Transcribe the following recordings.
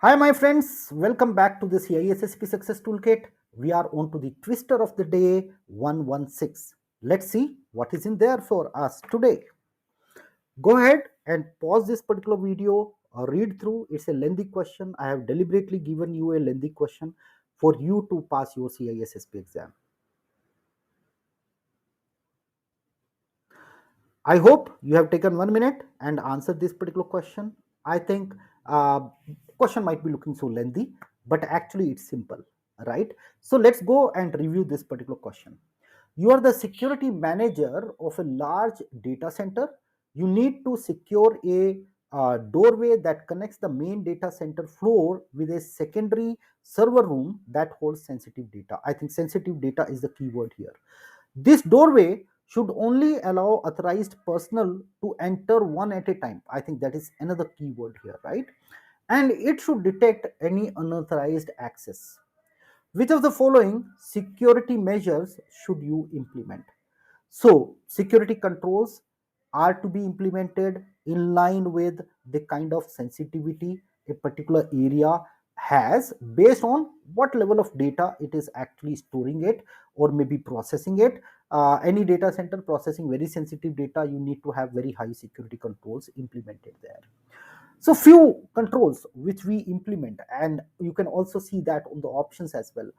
Hi, my friends. Welcome back to the CISSP Success Toolkit. We are on to the twister of the day 116. Let's see what is in there for us today. Go ahead and pause this particular video or read through. It's a lengthy question. I have deliberately given you a lengthy question for you to pass your CISSP exam. I hope you have taken 1 minute and answered this particular question. I think question might be looking so lengthy, but actually it's simple, right? So let's go and review this particular question. You are the security manager of a large data center. You need to secure a doorway that connects the main data center floor with a secondary server room that holds sensitive data. I think sensitive data is the keyword here. This doorway should only allow authorized personnel to enter one at a time. I think that is another keyword here, right? And it should detect any unauthorized access. Which of the following security measures should you implement? So, security controls are to be implemented in line with the kind of sensitivity a particular area has based on what level of data it is actually storing it or maybe processing it. Any data center processing very sensitive data, you need to have very high security controls implemented there. So few controls which we implement, and you can also see that on the options as well.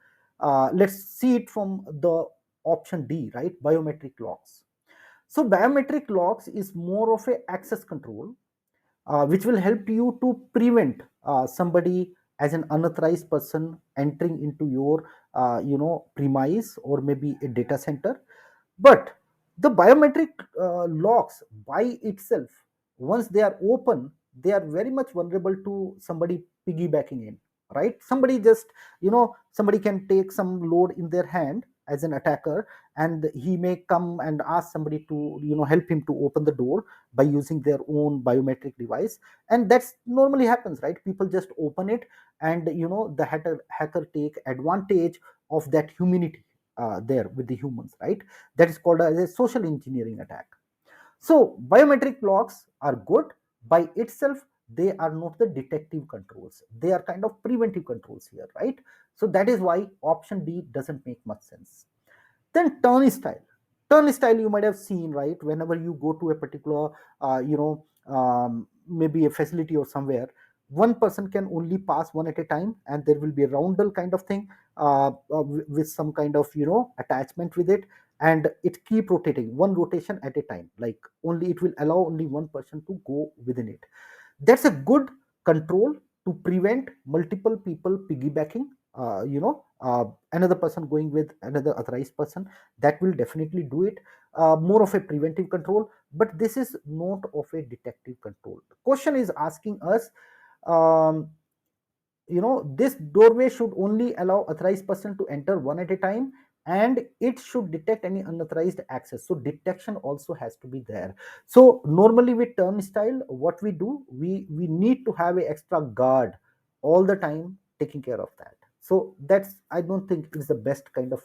Let's see it from the option D, right? Biometric locks. So biometric locks is more of a access control, which will help you to prevent somebody as an unauthorized person entering into your premise or maybe a data center. But the biometric locks by itself, once they are open, they are very much vulnerable to somebody piggybacking in, right? Somebody just, somebody can take some load in their hand as an attacker, and he may come and ask somebody to, help him to open the door by using their own biometric device. And that's normally happens, right? People just open it, and the hacker take advantage of that humanity there with the humans, right? That is called as a social engineering attack. So biometric locks are good by itself. They are not the detective controls, they are kind of preventive controls here, right? So that is why option D doesn't make much sense. Then turnstile you might have seen, right? Whenever you go to a particular maybe a facility or somewhere, one person can only pass one at a time, and there will be a roundel kind of thing with some kind of attachment with it, and it keep rotating one rotation at a time, like only it will allow only one person to go within it. That's a good control to prevent multiple people piggybacking, another person going with another authorized person. That will definitely do it. More of a preventive control, but this is not of a detective control. The question is asking us, um, this doorway should only allow authorized person to enter one at a time, and it should detect any unauthorized access. So detection also has to be there. So normally with turnstile, what we do, we need to have a extra guard all the time taking care of that. So that's, I don't think it's the best kind of,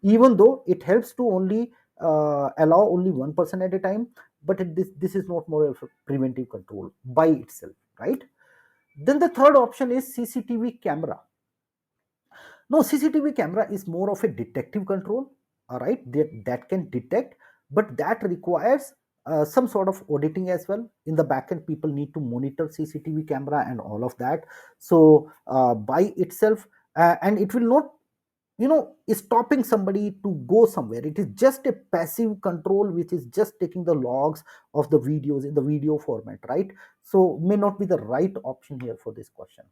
even though it helps to only allow only one person at a time, but this is not more of a preventive control by itself, right? Then the third option is CCTV camera. No, CCTV camera is more of a detective control, all right, that can detect, but that requires some sort of auditing as well. In the backend, people need to monitor CCTV camera and all of that. So by itself, and it will not, is stopping somebody to go somewhere. It is just a passive control which is just taking the logs of the videos in the video format, right? So may not be the right option here for this question.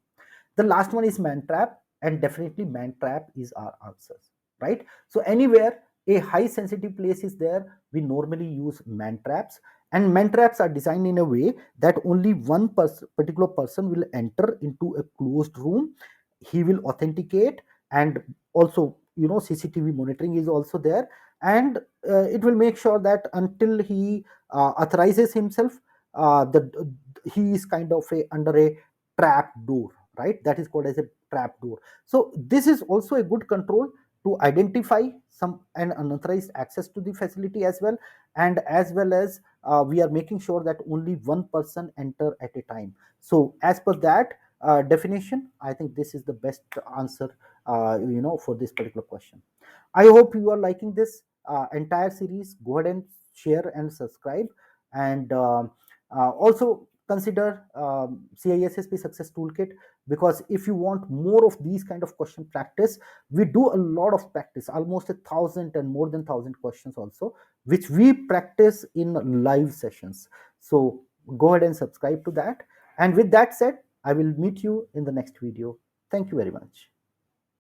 The last one is man trap, and definitely man trap is our answers, right? So anywhere a high sensitive place is there, we normally use man traps, and man traps are designed in a way that only one particular person will enter into a closed room. He will authenticate, and also, CCTV monitoring is also there, and it will make sure that until he authorizes himself, the he is kind of under a trap door, right? That is called as a trap door. So this is also a good control to identify some an unauthorized access to the facility as well, and as well as we are making sure that only one person enter at a time. So as per that, definition, I think this is the best answer, for this particular question. I hope you are liking this entire series. Go ahead and share and subscribe, and also consider CISSP Success Toolkit, because if you want more of these kind of question practice, we do a lot of practice, almost 1,000 and more than 1,000 questions also, which we practice in live sessions. So go ahead and subscribe to that. And with that said, I will meet you in the next video. Thank you very much.